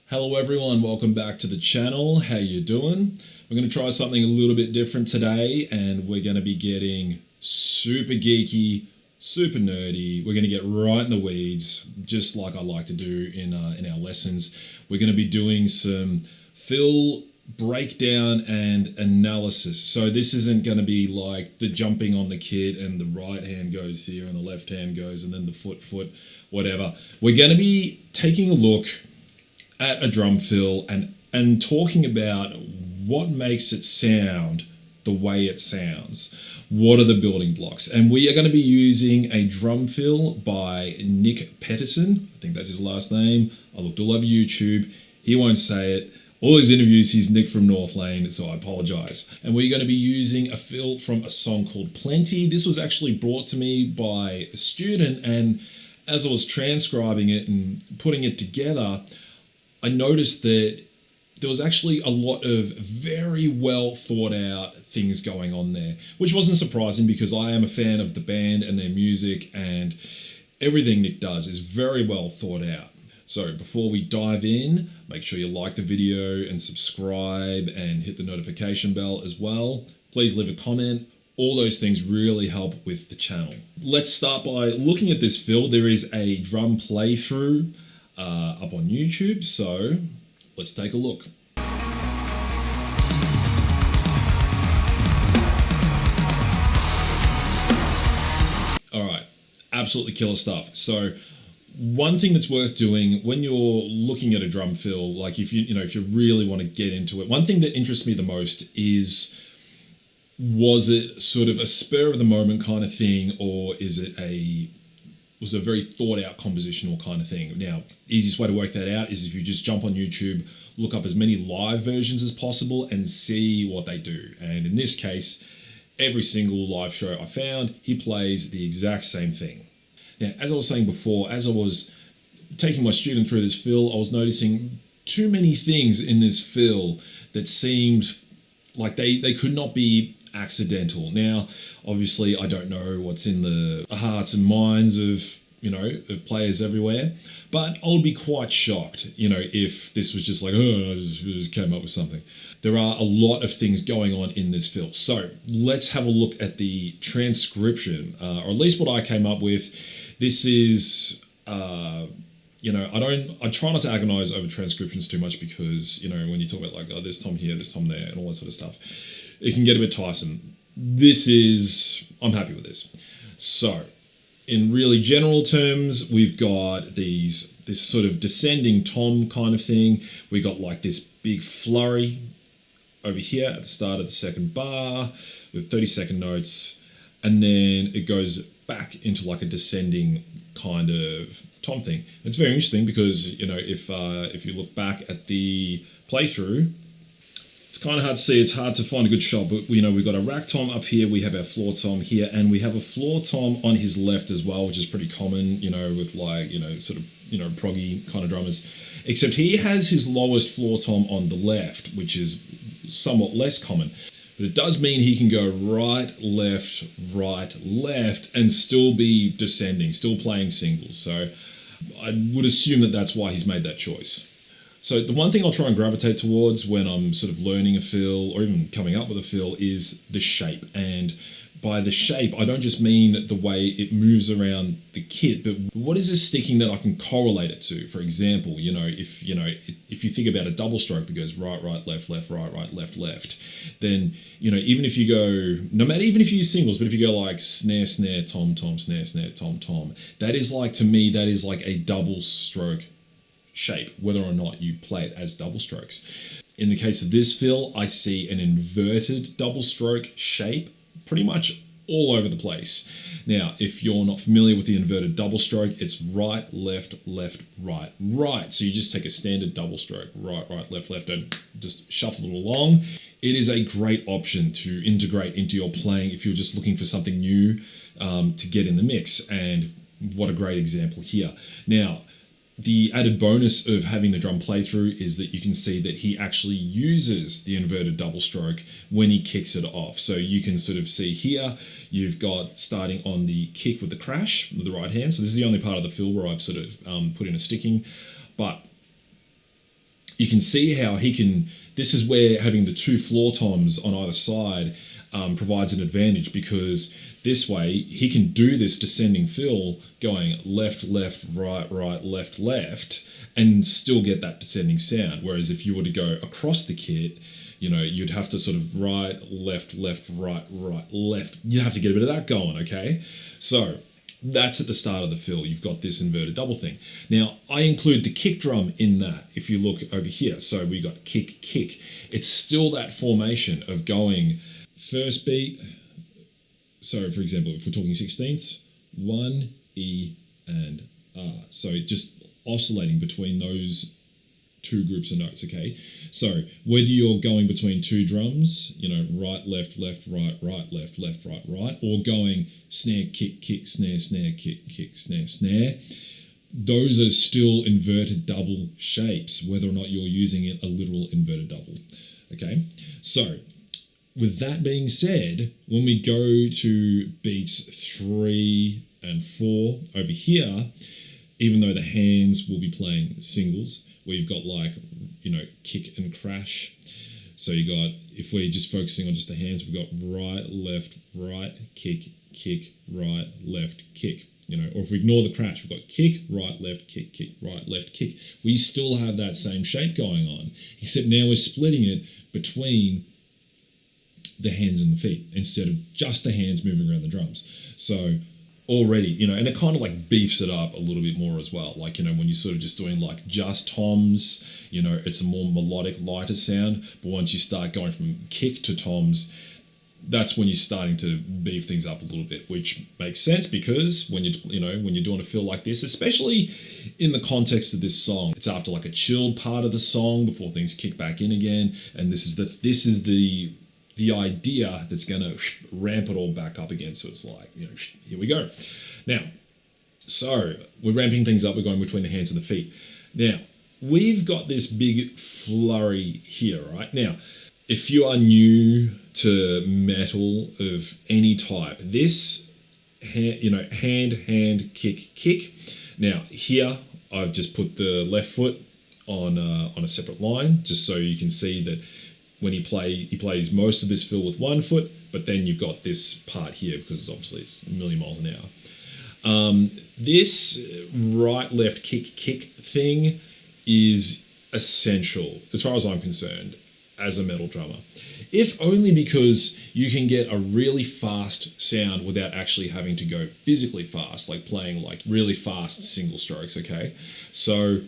Hello everyone, welcome back to the channel. How you doing? We're going to try something a little bit different today, and we're going to be getting super geeky, super nerdy. We're going to get right in the weeds, just like I like to do in our lessons. We're going to be doing some fill breakdown and analysis. So this isn't going to be like the jumping on the kit and the right hand goes here and the left hand goes and then the foot, whatever. We're going to be taking a look at a drum fill and talking about what makes it sound the way it sounds. What are the building blocks? And we are going to be using a drum fill by Nic Pettersen. I think that's his last name. I looked all over YouTube. He won't say it. All his interviews, he's Nick from Northlane, so I apologize. And we're going to be using a fill from a song called Plenty. This was actually brought to me by a student, and as I was transcribing it and putting it together, I noticed that there was actually a lot of very well thought out things going on there, which wasn't surprising because I am a fan of the band and their music, and everything Nick does is very well thought out. So before we dive in, make sure you like the video and subscribe and hit the notification bell as well. Please leave a comment. All those things really help with the channel. Let's start by looking at this fill. There is a drum playthrough up on YouTube, so let's take a look. Alright, absolutely killer stuff. So one thing that's worth doing when you're looking at a drum fill, like if you really want to get into it, one thing that interests me the most is, was it sort of a spur of the moment kind of thing, or was a very thought out compositional kind of thing? Now, easiest way to work that out is if you just jump on YouTube, look up as many live versions as possible and see what they do. And in this case, every single live show I found, he plays the exact same thing. Now, as I was saying before, as I was taking my student through this fill, I was noticing too many things in this fill that seemed like they could not be accidental. Now, obviously, I don't know what's in the hearts and minds of players everywhere, but I would be quite shocked, if this was just like, oh, I just came up with something. There are a lot of things going on in this fill. So let's have a look at the transcription, or at least what I came up with. This is, I try not to agonize over transcriptions too much because, when you talk about like, oh, this tom here, this tom there, and all that sort of stuff, it can get a bit tiresome. I'm happy with this. So, in really general terms, we've got this sort of descending tom kind of thing. We got like this big flurry over here at the start of the second bar with 30-second notes, and then it goes back into like a descending kind of tom thing. It's very interesting because if you look back at the playthrough, it's kind of hard to see. It's hard to find a good shot, but we've got a rack tom up here, we have our floor tom here, and we have a floor tom on his left as well, which is pretty common, with like, sort of, proggy kind of drummers. Except he has his lowest floor tom on the left, which is somewhat less common. But it does mean he can go right, left, and still be descending, still playing singles. So I would assume that that's why he's made that choice. So the one thing I'll try and gravitate towards when I'm sort of learning a fill or even coming up with a fill is the shape. And by the shape, I don't just mean the way it moves around the kit, but what is this sticking that I can correlate it to? For example, if you think about a double stroke that goes right, left, right, left, then, even if you go, even if you use singles, but if you go like snare, tom, snare, tom, that is like, to me, that is like a double stroke shape, whether or not you play it as double strokes. In the case of this fill, I see an inverted double stroke shape pretty much all over the place. Now, if you're not familiar with the inverted double stroke, it's right, left, right. So you just take a standard double stroke, right, left, and just shuffle it along. It is a great option to integrate into your playing if you're just looking for something new to get in the mix. And what a great example here. Now, the added bonus of having the drum playthrough is that you can see that he actually uses the inverted double stroke when he kicks it off. So you can sort of see here, you've got starting on the kick with the crash with the right hand. So this is the only part of the fill where I've sort of put in a sticking. But you can see how this is where having the two floor toms on either side provides an advantage, because this way he can do this descending fill going left, left, right, right, left, left, and still get that descending sound. Whereas if you were to go across the kit, you'd have to sort of right, left, left, right, right, left. You'd have to get a bit of that going, okay? So that's at the start of the fill. You've got this inverted double thing. Now, I include the kick drum in that if you look over here. So we got kick, kick. It's still that formation of going first beat. So, for example, if we're talking 16ths, 1, E, and R. So just oscillating between those two groups of notes, okay? So whether you're going between two drums, right, left, left, right, right, left, left, right, right, or going snare, kick, kick, snare, snare, kick, kick, snare, snare, those are still inverted double shapes, whether or not you're using it a literal inverted double, okay? So with that being said, when we go to beats 3 and 4 over here, even though the hands will be playing singles, we've got kick and crash. So you got, if we're just focusing on just the hands, we've got right, left, right, kick, kick, right, left, kick. Or if we ignore the crash, we've got kick, right, left, kick, kick, right, left, kick. We still have that same shape going on, except now we're splitting it between the hands and the feet instead of just the hands moving around the drums. So already, and it kind of like beefs it up a little bit more as well. Like, when you're sort of just doing like just toms, it's a more melodic, lighter sound. But once you start going from kick to toms, that's when you're starting to beef things up a little bit, which makes sense because when you're doing a fill like this, especially in the context of this song, it's after like a chilled part of the song before things kick back in again. And this is the idea that's going to ramp it all back up again. So it's like, here we go. Now, so we're ramping things up. We're going between the hands and the feet. Now, we've got this big flurry here, right? Now, if you are new to metal of any type, this, hand, kick, kick. Now, here, I've just put the left foot on a separate line, just so you can see that when he plays most of this fill with one foot, but then you've got this part here because obviously it's a million miles an hour. This right, left, kick, kick thing is essential as far as I'm concerned as a metal drummer. If only because you can get a really fast sound without actually having to go physically fast, like playing like really fast single strokes, okay? So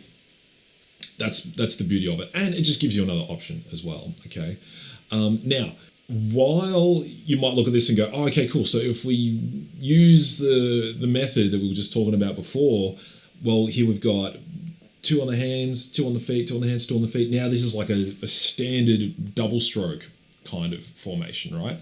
that's the beauty of it. And it just gives you another option as well, okay? Now, while you might look at this and go, oh, okay, cool. So if we use the method that we were just talking about before, well, here we've got 2 on the hands, 2 on the feet, 2 on the hands, 2 on the feet. Now this is like a standard double stroke kind of formation, right?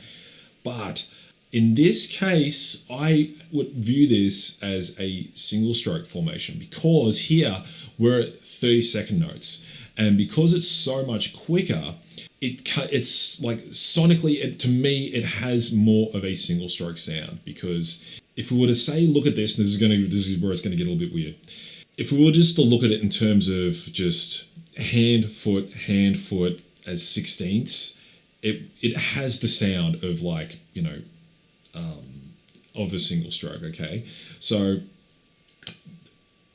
But in this case, I would view this as a single stroke formation because here we're at 30-second notes. And because it's so much quicker, it's like sonically, to me, it has more of a single stroke sound. Because if we were to say, look at this, this is where it's going to get a little bit weird. If we were just to look at it in terms of just hand, foot as 16ths, it has the sound of like, of a single stroke, okay? So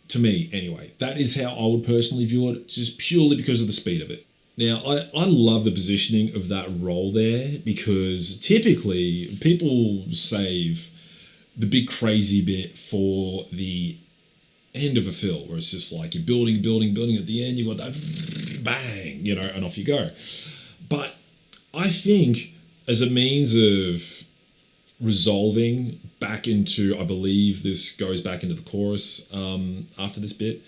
to me, anyway, that is how I would personally view it, just purely because of the speed of it. Now, I love the positioning of that roll there because typically people save the big crazy bit for the end of a fill where it's just like you're building at the end, you got that bang, and off you go. But I think as a means of resolving back into, I believe this goes back into the chorus after this bit,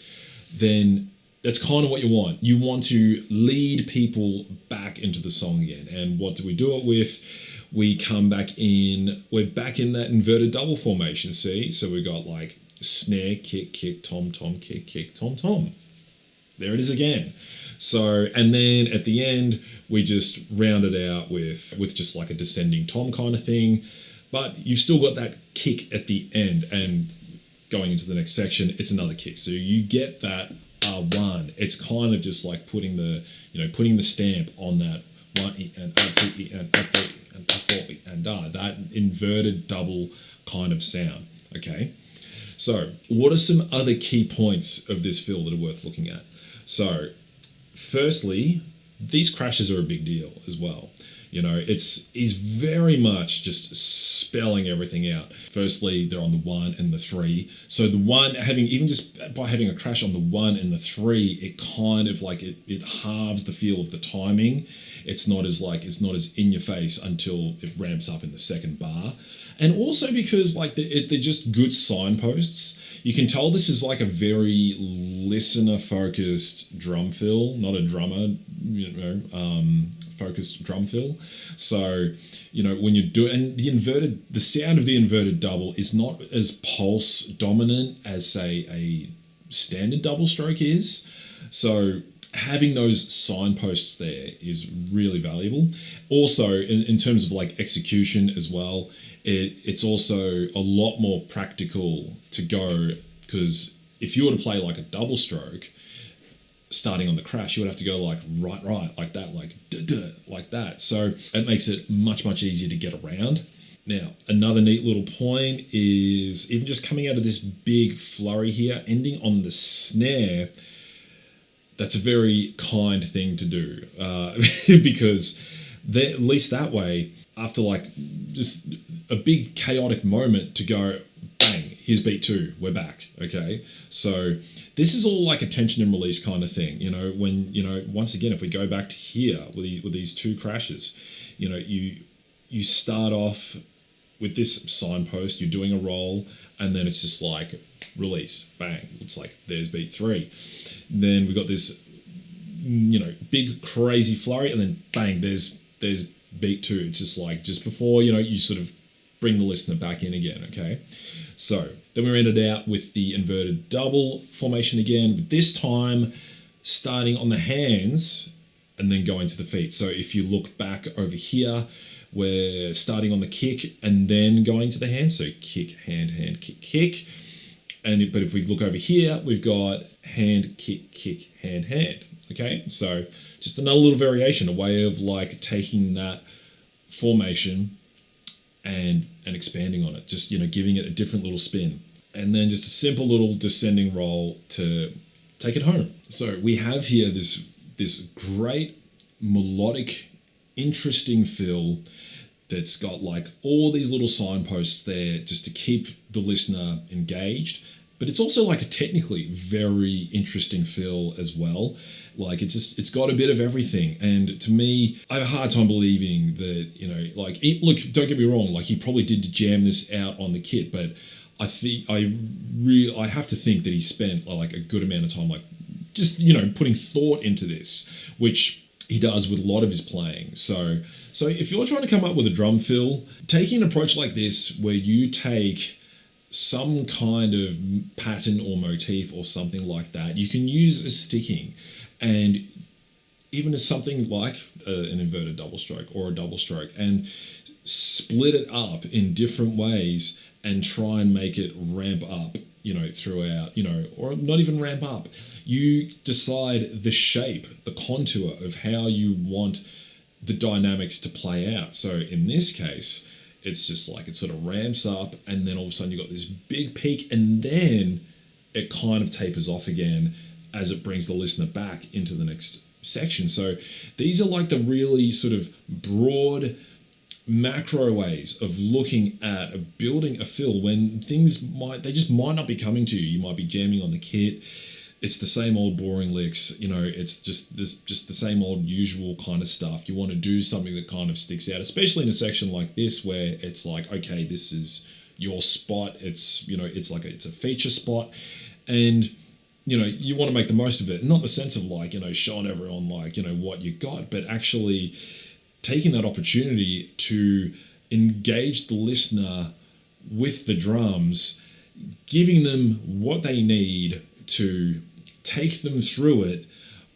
then that's kind of what you want. You want to lead people back into the song again. And what do we do it with? We come back in, we're back in that inverted double formation, see? So we got like snare, kick, kick, tom, tom, kick, kick, tom, tom. There it is again. So, and then at the end, we just round it out with just like a descending tom kind of thing. But you've still got that kick at the end, and going into the next section, it's another kick. So you get that R1. It's kind of just like putting the stamp on that 1 and R2 and R3 and R4 and R, that inverted double kind of sound. Okay. So what are some other key points of this fill that are worth looking at? So firstly, these crashes are a big deal as well. He's very much just spelling everything out. Firstly, they're on the 1 and the 3. So the 1, even just by having a crash on the 1 and the 3, it kind of like it halves the feel of the timing. It's not as in your face until it ramps up in the second bar. And also because like they're just good signposts. You can tell this is like a very listener-focused drum fill, not a drummer, focused drum fill. So, when you do, and the sound of the inverted double is not as pulse dominant as say a standard double stroke is. So having those signposts there is really valuable. Also, in terms of like execution as well, it's also a lot more practical to go, because if you were to play like a double stroke, starting on the crash, you would have to go like right, like that, like like that. So it makes it much easier to get around. Now, another neat little point is even just coming out of this big flurry here, ending on the snare. That's a very kind thing to do, because at least that way, after like just a big chaotic moment, to go bang, here's beat 2, we're back. Okay, so this is all like a tension and release kind of thing. When once again, if we go back to here with these 2 crashes, you start off with this signpost, you're doing a roll, and then it's just like release, bang. It's like there's beat 3. Then we got this, big crazy flurry, and then bang, there's beat 2. It's just like just before you sort of bring the listener back in again. Okay, so then we ended out with the inverted double formation again, but this time starting on the hands and then going to the feet. So if you look back over here, we're starting on the kick and then going to the hands. So kick, hand, kick. But if we look over here, we've got hand, kick, hand, hand. Okay, so just another little variation, a way of like taking that formation and expanding on it, just giving it a different little spin, and then just a simple little descending roll to take it home. So we have here this great melodic, interesting fill that's got like all these little signposts there just to keep the listener engaged. But it's also like a technically very interesting fill as well. Like it's got a bit of everything. And to me, I have a hard time believing that, look, don't get me wrong, like he probably did jam this out on the kit, but I think I have to think that he spent like a good amount of time, like just, putting thought into this, which he does with a lot of his playing. So if you're trying to come up with a drum fill, taking an approach like this where you take some kind of pattern or motif or something like that, you can use as sticking, and even as something like an inverted double stroke or a double stroke, and split it up in different ways and try and make it ramp up, throughout, or not even ramp up. You decide the shape, the contour of how you want the dynamics to play out. So in this case, it's just like it sort of ramps up, and then all of a sudden you got this big peak, and then it kind of tapers off again as it brings the listener back into the next section. So these are like the really sort of broad macro ways of looking at building a fill when things they just might not be coming to you. You might be jamming on the kit. It's the same old boring licks, it's just the same old usual kind of stuff. You want to do something that kind of sticks out, especially in a section like this where it's like, okay, this is your spot. It's, it's a feature spot, and, you want to make the most of it. Not in the sense of like, showing everyone like, what you got, but actually taking that opportunity to engage the listener with the drums, giving them what they need to take them through it,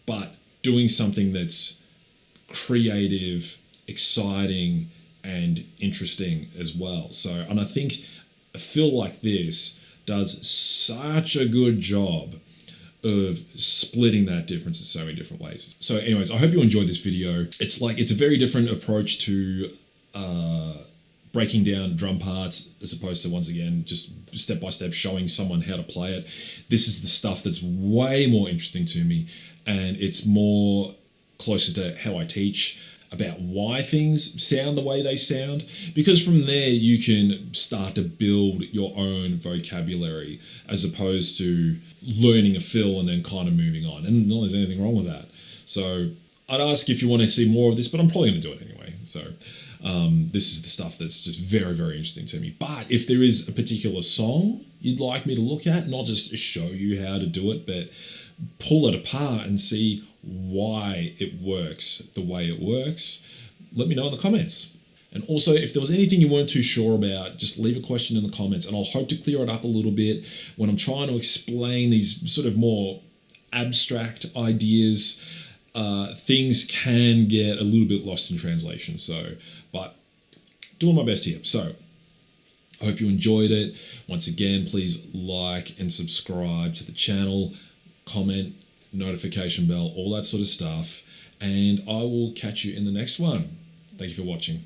but doing something that's creative, exciting, and interesting as well. So, and I think a fill like this does such a good job of splitting that difference in so many different ways. So anyways, I hope you enjoyed this video. It's a very different approach to breaking down drum parts as opposed to, once again, just step by step showing someone how to play it. This is the stuff that's way more interesting to me, and it's more closer to how I teach, about why things sound the way they sound, because from there you can start to build your own vocabulary as opposed to learning a fill and then kind of moving on. And no, there's anything wrong with that. So I'd ask if you want to see more of this, but I'm probably going to do it anyway. So this is the stuff that's just very, very interesting to me. But if there is a particular song you'd like me to look at, not just show you how to do it, but pull it apart and see why it works the way it works, let me know in the comments. And also, if there was anything you weren't too sure about, just leave a question in the comments and I'll hope to clear it up a little bit when I'm trying to explain these sort of more abstract ideas. Things can get a little bit lost in translation. So, but doing my best here. So I hope you enjoyed it. Once again, please like and subscribe to the channel, comment, notification bell, all that sort of stuff. And I will catch you in the next one. Thank you for watching.